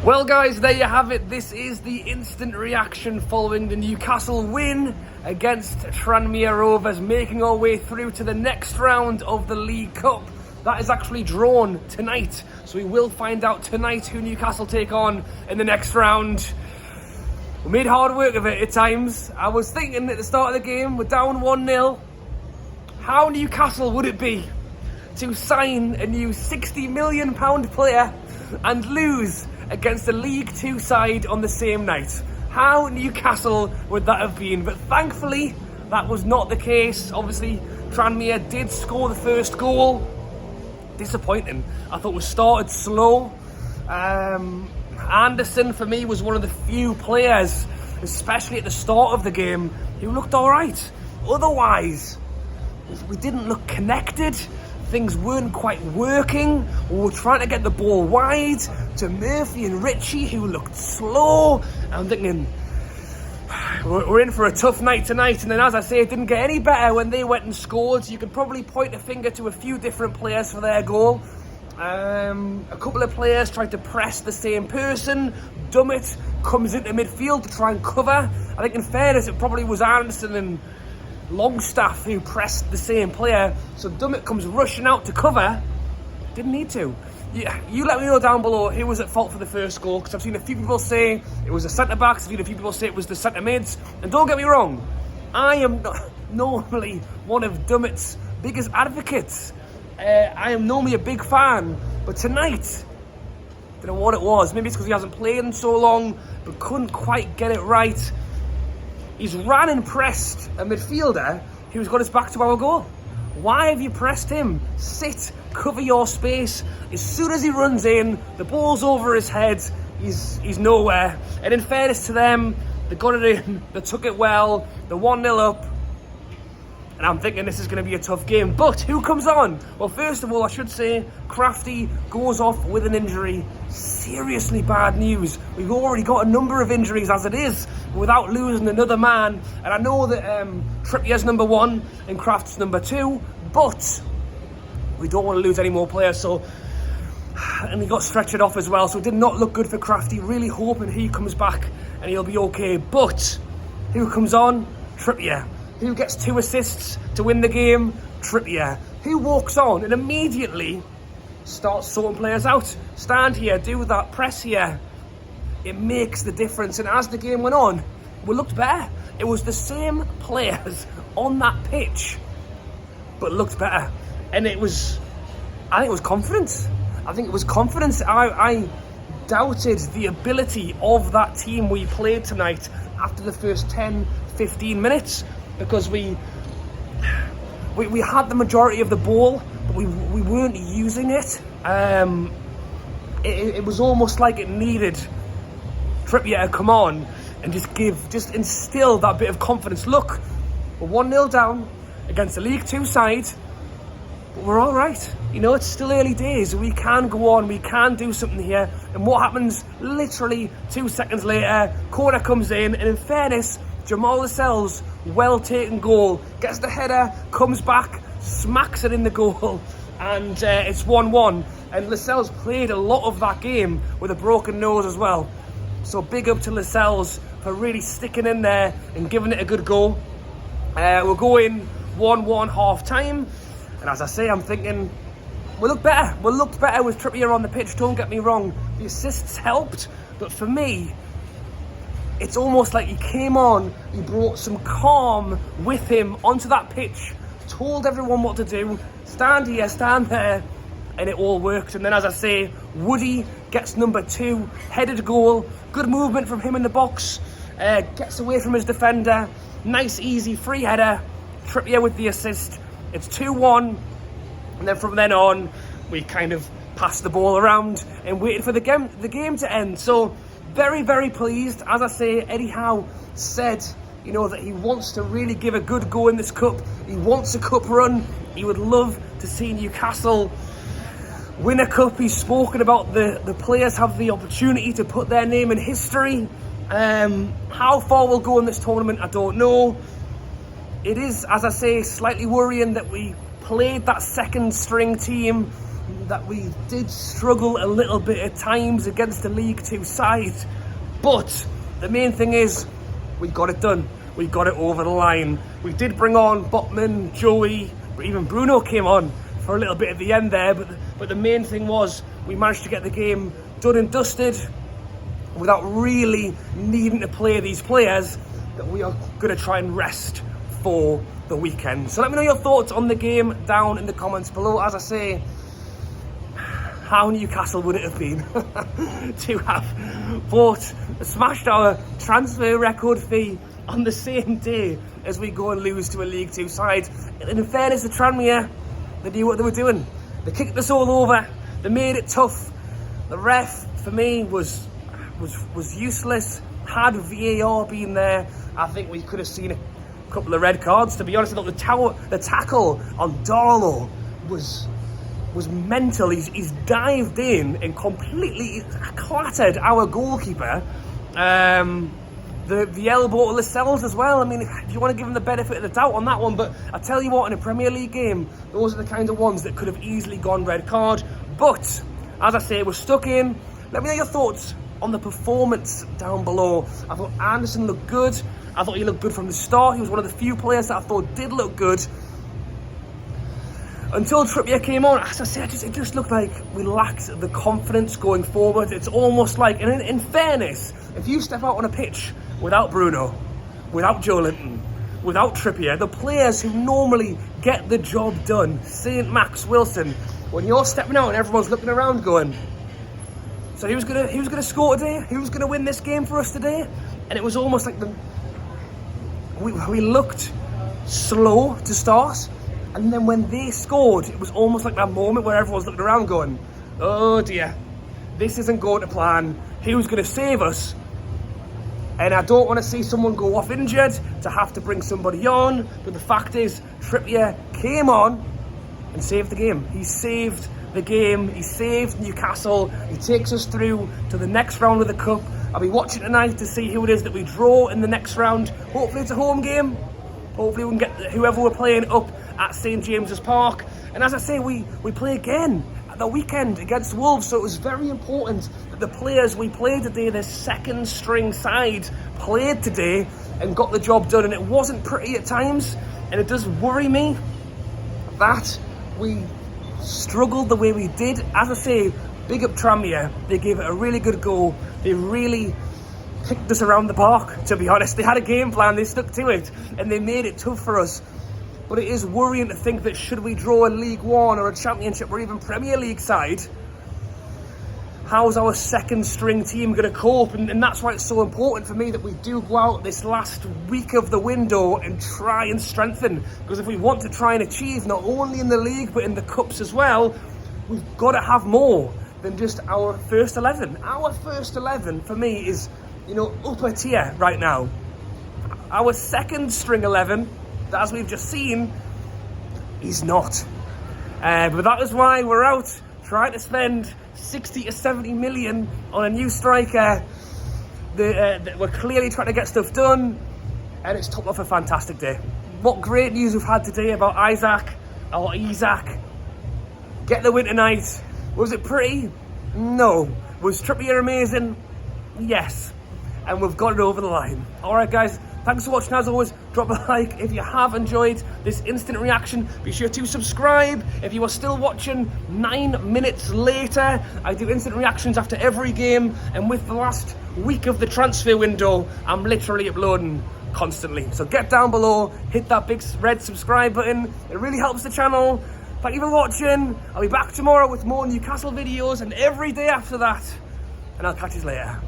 Well guys, there you have it. This is the instant reaction following the Newcastle win against Tranmere Rovers, making our way through to the next round of the League Cup. That is actually drawn tonight, so we will find out tonight who Newcastle take on in the next round. We made hard work of it at times. I was thinking at the start of the game, we're down 1-0. How Newcastle would it be to sign a new £60 million player and lose against the League Two side on the same night? How Newcastle would that have been? But thankfully, that was not the case. Obviously, Tranmere did score the first goal. Disappointing. I thought we started slow. Anderson, for me, was one of the few players, especially at the start of the game, who looked alright. Otherwise, we didn't look connected. Things weren't quite working. We were trying to get the ball wide to Murphy and Ritchie, who looked slow. I'm thinking, we're in for a tough night tonight. And then, as I say, it didn't get any better when they went and scored. You could probably point a finger to a few different players for their goal. A couple of players tried to press the same person. Dummett comes into midfield to try and cover. I think, in fairness, it probably was Anderson and Longstaff who pressed the same player. So Dummett comes rushing out to cover. Didn't need to. You let me know down below who was at fault for the first goal, because I've seen a few people say it was the centre-backs, I've seen a few people say it was the centre-mids. And don't get me wrong, I am normally one of Dummett's biggest advocates. I am normally a big fan, but tonight, I don't know what it was. Maybe it's because he hasn't played in so long, but couldn't quite get it right. He's ran and pressed a midfielder who's got his back to our goal. Why have you pressed him? Sit, cover your space. As soon as he runs in, the ball's over his head, he's nowhere. And in fairness to them, they got it in, they took it well, they're 1-0 up. And I'm thinking this is going to be a tough game. But who comes on? Well, first of all, I should say, Crafty goes off with an injury. Seriously bad news. We've already got a number of injuries as it is, without losing another man. And I know that Trippier's number 1 and Kraft's number 2, but we don't want to lose any more players. So, and he got stretchered off as well, so it did not look good for Crafty. Really hoping he comes back and he'll be okay. But who comes on? Trippier. Who gets 2 assists to win the game? Trippier. Who walks on and immediately starts sorting players out? Stand here, do that, press here. It makes the difference. And as the game went on, we looked better. It was the same players on that pitch, but looked better. And I think it was confidence. I think it was confidence. I doubted the ability of that team we played tonight after the first 10, 15 minutes. Because we had the majority of the ball, but we weren't using it. It was almost like it needed Trippier to come on and just instill that bit of confidence. Look, we're 1-0 down against the League Two side, but we're all right. You know, it's still early days. We can go on. We can do something here. And what happens? Literally 2 seconds later, corner comes in, and in fairness, Jamal Lascelles, well taken goal, gets the header, comes back, smacks it in the goal, and it's 1-1. And Lascelles played a lot of that game with a broken nose as well. So big up to Lascelles for really sticking in there and giving it a good go. We're going 1-1 half time, and as I say, I'm thinking we looked better. We looked better with Trippier on the pitch, don't get me wrong. The assists helped, but for me, it's almost like he came on, he brought some calm with him onto that pitch, told everyone what to do, stand here, stand there, and it all worked. And then, as I say, Woody gets number 2, headed goal, good movement from him in the box, gets away from his defender, nice easy free header, Trippier with the assist. It's 2-1, and then from then on, we kind of passed the ball around and waited for the game to end. So, very, very pleased. As I say, Eddie Howe said, you know, that he wants to really give a good go in this cup. He wants a cup run. He would love to see Newcastle win a cup. He's spoken about the players have the opportunity to put their name in history. How far we'll go in this tournament, I don't know. It is, as I say, slightly worrying that we played that second string team that we did struggle a little bit at times against the League Two side, but the main thing is we got it done. We got it over the line. We did bring on Botman, Joey, but even Bruno came on for a little bit at the end there, but the main thing was we managed to get the game done and dusted without really needing to play these players that we are going to try and rest for the weekend. So let me know your thoughts on the game down in the comments below. As I say, how Newcastle would it have been to have smashed our transfer record fee on the same day as we go and lose to a League Two side? And in fairness to Tranmere, they knew what they were doing. They kicked us all over. They made it tough. The ref, for me, was useless. Had VAR been there, I think we could have seen a couple of red cards. To be honest, I thought the tackle on Darlow was mental. He's dived in and completely clattered our goalkeeper. The elbow to Lascelles as well. I mean, if you want to give him the benefit of the doubt on that one, but I tell you what, in a Premier League game, those are the kind of ones that could have easily gone red card. But as I say, we're stuck in. Let me know your thoughts on the performance down below. I thought Anderson looked good. I thought he looked good from the start. He was one of the few players that I thought did look good. Until Trippier came on, as I said, it just looked like we lacked the confidence going forward. It's almost like, and in fairness, if you step out on a pitch without Bruno, without Joelinton, without Trippier, the players who normally get the job done, St. Max, Wilson, when you're stepping out and everyone's looking around going, so who's gonna score today? Who's gonna win this game for us today? And it was almost like we looked slow to start, and then when they scored, it was almost like that moment where everyone's looking around going, oh dear, this isn't going to plan. Who's gonna save us? And I don't want to see someone go off injured to have to bring somebody on, but the fact is, Trippier came on and saved the game. He saved the game. He saved Newcastle. He takes us through to the next round of the Cup. I'll be watching tonight to see who it is that we draw in the next round. Hopefully it's a home game. Hopefully we can get whoever we're playing up at St. James's Park. And as I say, we play again at the weekend against Wolves, so it was very important that the players we played today, the second string side, played today and got the job done. And it wasn't pretty at times, and it does worry me that we struggled the way we did. As I say, big up Tranmere. They gave it a really good go. They really kicked us around the park, to be honest. They had a game plan, they stuck to it, and they made it tough for us. But it is worrying to think that should we draw a League One or a Championship or even Premier League side, how's our second string team going to cope? And that's why it's so important for me that we do go out this last week of the window and try and strengthen. Because if we want to try and achieve, not only in the league, but in the cups as well, we've got to have more than just our first 11. Our first 11, for me, is, upper tier right now. Our second string 11, as we've just seen, is not. But that is why we're out trying to spend 60 to 70 million on a new striker. We're clearly trying to get stuff done, and it's topped off a fantastic day. What great news we've had today about Isaac. Get the win tonight. Was it pretty? No. Was Trippier amazing? Yes. And we've got it over the line. Alright guys, thanks for watching. As always, drop a like if you have enjoyed this instant reaction. Be sure to subscribe if you are still watching 9 minutes later. I do instant reactions after every game, and with the last week of the transfer window, I'm literally uploading constantly. So get down below, hit that big red subscribe button. It really helps the channel. Thank you for watching. I'll be back tomorrow with more Newcastle videos and every day after that. And I'll catch you later.